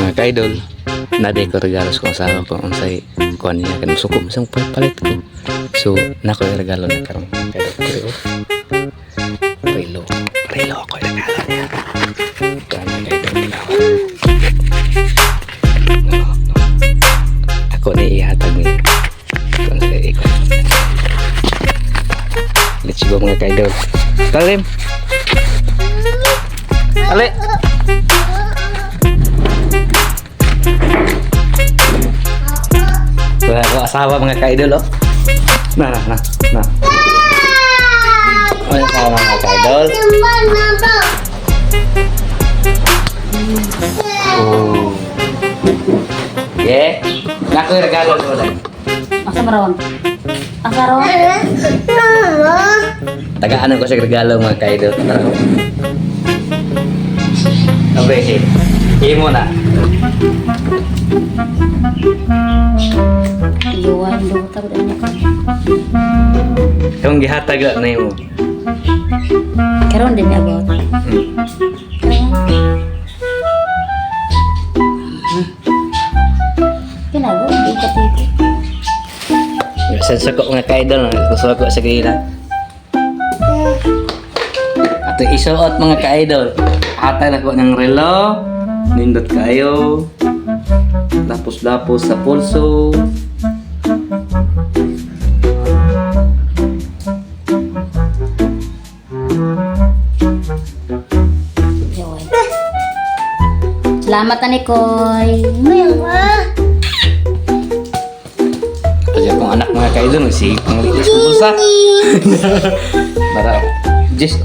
mga ka-idol, naday ko regalo sa kong asawa ko ang say kuan niya kan suko isang palit ko. So nako yung regalo na karon ka-idol. Relo ako yung regalo niya. Kaya ka-idol. Ako na ihatag niya. Kung sa ikon. Let's go mga ka-idol. Talim. Ale. Wala ko asawa mga ka-idol oh. Nah. Wala asawa mga ka-idol. Oh. Yeah. Naku yung regalo ko lang. Asa marawon? Asa raw? Tagaan ko sa regalo mga ka-idol. Okay, mo na. Iwan do ta ba niya. Kung gihatag na nimo. Karon din abot. Kinago di katiti. Sensa ko mga ka-idol, gusto ko sa gila. Ato isuot mga ka-idol. Hatag na ko ng relo. Nindot kayo. Lapos-lapos sa pulso. Yoy. Salamat ani Koy. Kasi kung anak mga ka-idol, si pang lilis ko sa. Para, just